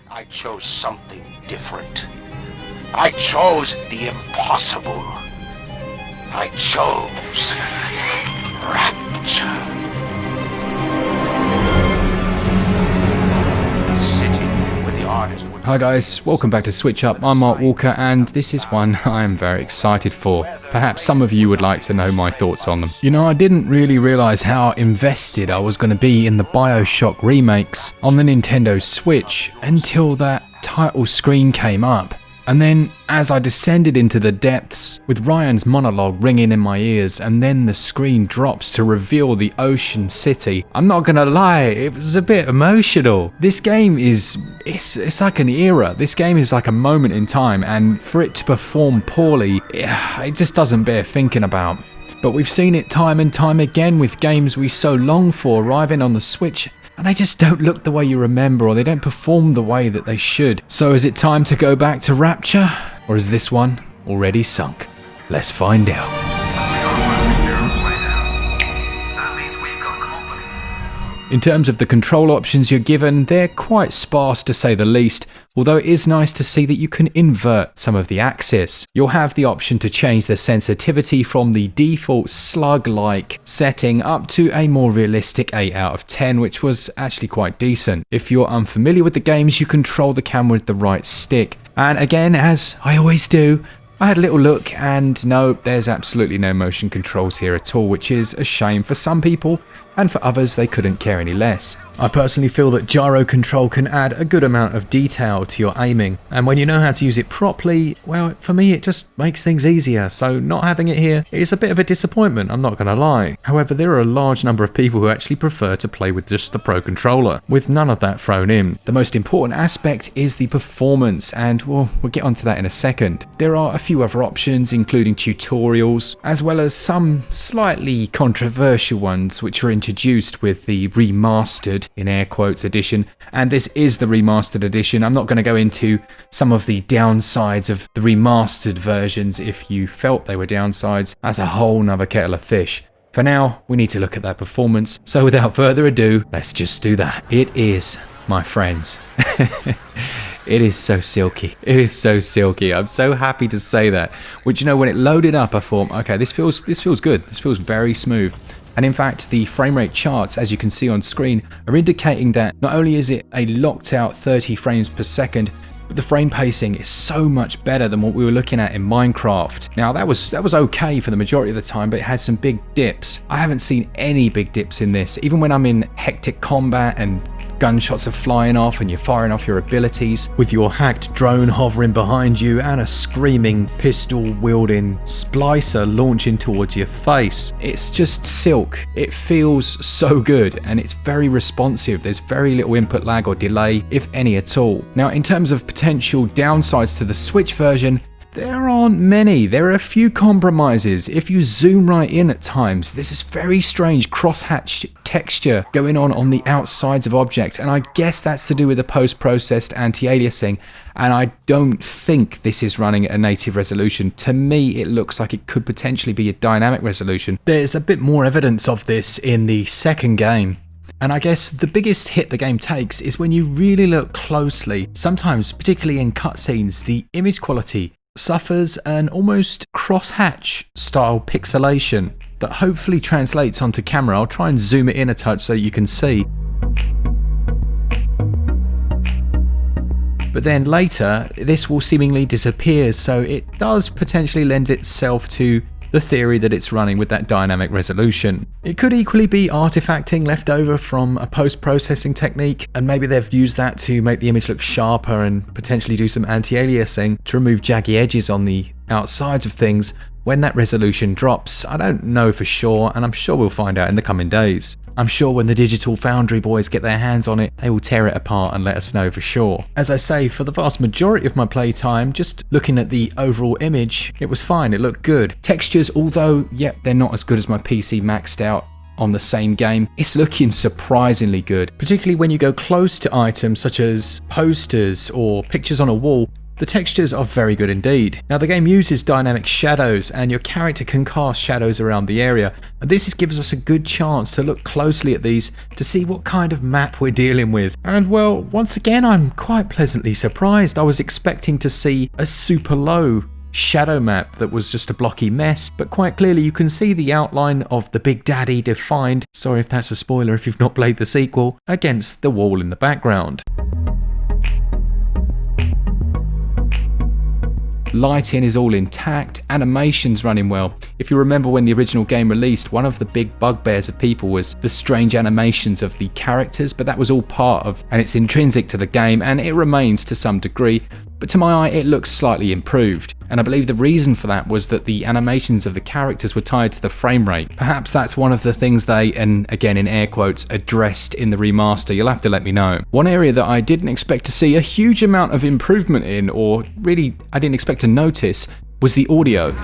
I chose something different. I chose the impossible. I chose Rapture. Sitting where the artist would... Hi guys, welcome back to SwitchUp. I'm Mark Walker and this is one I'm very excited for. Perhaps some of you would like to know my thoughts on them. You know, I didn't really realise how invested I was going to be in the Bioshock remakes on the Nintendo Switch until that title screen came up. And then, as I descended into the depths, with Ryan's monologue ringing in my ears, and then the screen drops to reveal the ocean city, I'm not gonna lie, it was a bit emotional. This game is, it's like an era. This game is like a moment in time, and for it to perform poorly, it just doesn't bear thinking about. But we've seen it time and time again with games we so long for arriving on the Switch, and they just don't look the way you remember, or they don't perform the way that they should. So is it time to go back to Rapture? Or is this one already sunk? Let's find out. In terms of the control options you're given, they're quite sparse to say the least, although it is nice to see that you can invert some of the axis. You'll have the option to change the sensitivity from the default slug-like setting up to a more realistic 8 out of 10, which was actually quite decent. If you're unfamiliar with the games, you control the camera with the right stick. And again, as I always do, I had a little look and no, there's absolutely no motion controls here at all, which is a shame for some people, and for others they couldn't care any less. I personally feel that gyro control can add a good amount of detail to your aiming, and when you know how to use it properly, well, for me it just makes things easier, so not having it here is a bit of a disappointment, I'm not gonna lie. However, there are a large number of people who actually prefer to play with just the Pro Controller, with none of that thrown in. The most important aspect is the performance, and well, we'll get onto that in a second. There are a few other options, including tutorials, as well as some slightly controversial ones which were introduced with the remastered, in air quotes, edition, and this is the remastered edition. I'm not going to go into some of the downsides of the remastered versions if you felt they were downsides. That's a whole nother kettle of fish. For now, we need to look at that performance, so without further ado, let's just do that. It is, my friends, it is so silky. It is so silky. I'm so happy to say that. Which, you know, when it loaded up, I thought, okay, this feels good. This feels very smooth. And in fact, the frame rate charts, as you can see on screen, are indicating that not only is it a locked out 30 frames per second, but the frame pacing is so much better than what we were looking at in Minecraft. Now that was okay for the majority of the time, but it had some big dips. I haven't seen any big dips in this, even when I'm in hectic combat and gunshots are flying off and you're firing off your abilities with your hacked drone hovering behind you and a screaming pistol wielding splicer launching towards your face. It's just silk. It feels so good and it's very responsive. There's very little input lag or delay, if any at all. Now, in terms of potential downsides to the Switch version, there aren't many. There are a few compromises. If you zoom right in at times, there's this very strange crosshatch texture going on the outsides of objects, and I guess that's to do with the post-processed anti-aliasing, and I don't think this is running at a native resolution. To me, it looks like it could potentially be a dynamic resolution. There's a bit more evidence of this in the second game. And I guess the biggest hit the game takes is when you really look closely. Sometimes, particularly in cutscenes, the image quality suffers an almost crosshatch style pixelation that hopefully translates onto camera. I'll try and zoom it in a touch so you can see. But then later, this will seemingly disappear, so it does potentially lend itself to the theory that it's running with that dynamic resolution. It could equally be artifacting left over from a post-processing technique, and maybe they've used that to make the image look sharper and potentially do some anti-aliasing to remove jaggy edges on the outsides of things when that resolution drops. I don't know for sure, and I'm sure we'll find out in the coming days. I'm sure when the Digital Foundry boys get their hands on it, they will tear it apart and let us know for sure. As I say, for the vast majority of my playtime, just looking at the overall image, it was fine, it looked good. Textures, although, yep, they're not as good as my PC maxed out on the same game, it's looking surprisingly good, particularly when you go close to items such as posters or pictures on a wall. The textures are very good indeed. Now the game uses dynamic shadows and your character can cast shadows around the area, and this gives us a good chance to look closely at these to see what kind of map we're dealing with. And well, once again I'm quite pleasantly surprised. I was expecting to see a super low shadow map that was just a blocky mess, but quite clearly you can see the outline of the Big Daddy defined, sorry if that's a spoiler if you've not played the sequel, against the wall in the background. Lighting is all intact, animation's running well. If you remember when the original game released, one of the big bugbears of people was the strange animations of the characters, but that was all part of, and it's intrinsic to the game, and it remains to some degree, but to my eye it looks slightly improved. And I believe the reason for that was that the animations of the characters were tied to the frame rate. Perhaps that's one of the things they, and again in air quotes, addressed in the remaster. You'll have to let me know. One area that I didn't expect to see a huge amount of improvement in, or really I didn't expect to notice, was the audio.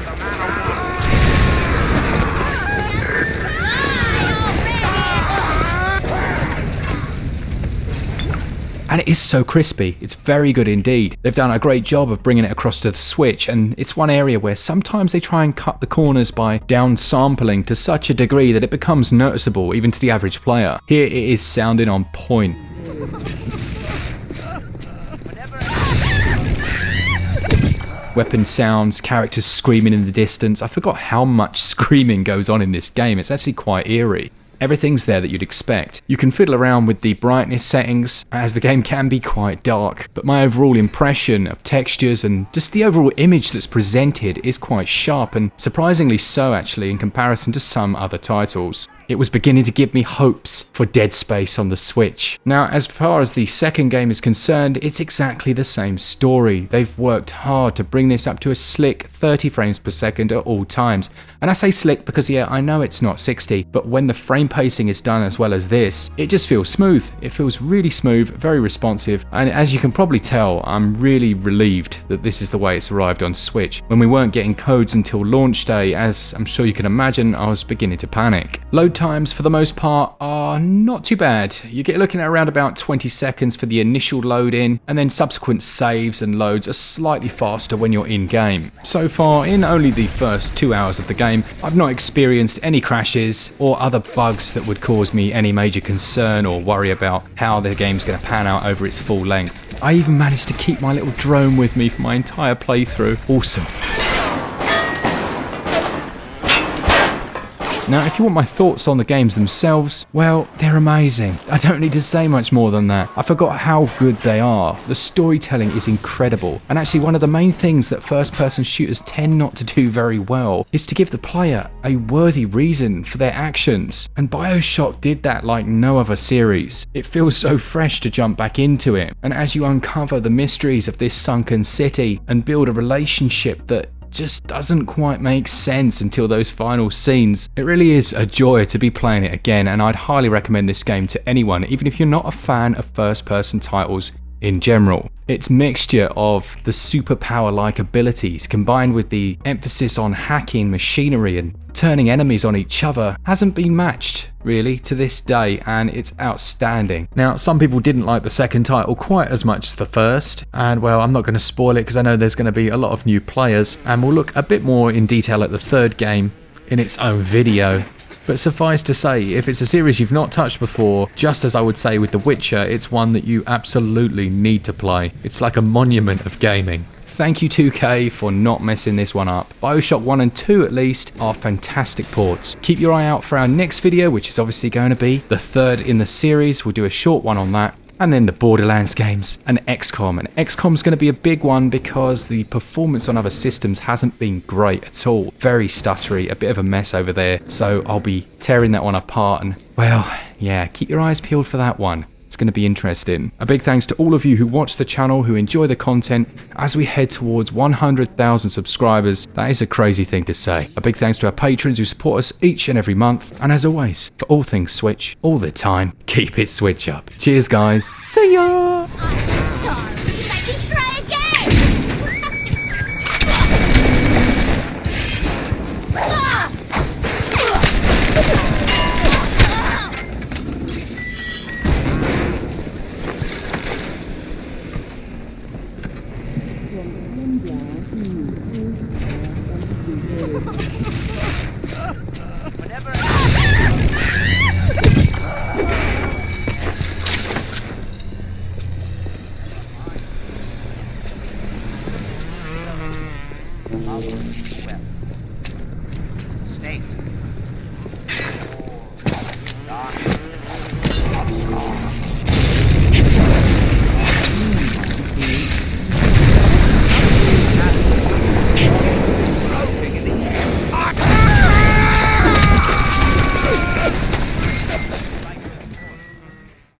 And it is so crispy, it's very good indeed. They've done a great job of bringing it across to the Switch, and it's one area where sometimes they try and cut the corners by downsampling to such a degree that it becomes noticeable even to the average player. Here it is sounding on point. Weapon sounds, characters screaming in the distance. I forgot how much screaming goes on in this game, it's actually quite eerie. Everything's there that you'd expect. You can fiddle around with the brightness settings, as the game can be quite dark, but my overall impression of textures and just the overall image that's presented is quite sharp, and surprisingly so actually in comparison to some other titles. It was beginning to give me hopes for Dead Space on the Switch. Now, as far as the second game is concerned, it's exactly the same story. They've worked hard to bring this up to a slick 30 frames per second at all times. And I say slick because, yeah, I know it's not 60, but when the frame pacing is done as well as this, it just feels smooth. It feels really smooth, very responsive, and as you can probably tell, I'm really relieved that this is the way it's arrived on Switch. When we weren't getting codes until launch day, as I'm sure you can imagine, I was beginning to panic. Load times for the most part are not too bad. You get looking at around about 20 seconds for the initial load in, and then subsequent saves and loads are slightly faster when you're in game. So far, in only the first 2 hours of the game, I've not experienced any crashes or other bugs that would cause me any major concern or worry about how the game's going to pan out over its full length. I even managed to keep my little drone with me for my entire playthrough. Awesome. Now, if you want my thoughts on the games themselves, well, they're amazing. I don't need to say much more than that. I forgot how good they are. The storytelling is incredible. And actually, one of the main things that first-person shooters tend not to do very well is to give the player a worthy reason for their actions. And Bioshock did that like no other series. It feels so fresh to jump back into it. And as you uncover the mysteries of this sunken city and build a relationship that just doesn't quite make sense until those final scenes. It really is a joy to be playing it again, and I'd highly recommend this game to anyone, even if you're not a fan of first-person titles in general. Its mixture of the superpower-like abilities combined with the emphasis on hacking machinery and turning enemies on each other hasn't been matched really to this day, and it's outstanding. Now, some people didn't like the second title quite as much as the first, and well, I'm not going to spoil it because I know there's going to be a lot of new players, and we'll look a bit more in detail at the third game in its own video. But suffice to say, if it's a series you've not touched before, just as I would say with The Witcher, it's one that you absolutely need to play. It's like a monument of gaming. Thank you 2K for not messing this one up. Bioshock 1 and 2 at least are fantastic ports. Keep your eye out for our next video, which is obviously going to be the third in the series. We'll do a short one on that. And then the Borderlands games and XCOM. And XCOM's going to be a big one because the performance on other systems hasn't been great at all. Very stuttery, a bit of a mess over there. So I'll be tearing that one apart, and well, yeah, keep your eyes peeled for that one. It's going to be interesting. A big thanks to all of you who watch the channel, who enjoy the content as we head towards 100,000 subscribers. That is a crazy thing to say. A big thanks to our patrons who support us each and every month. And as always, for all things Switch, all the time, keep it Switch up. Cheers, guys. See ya! I'm sorry. Let me try again. Well,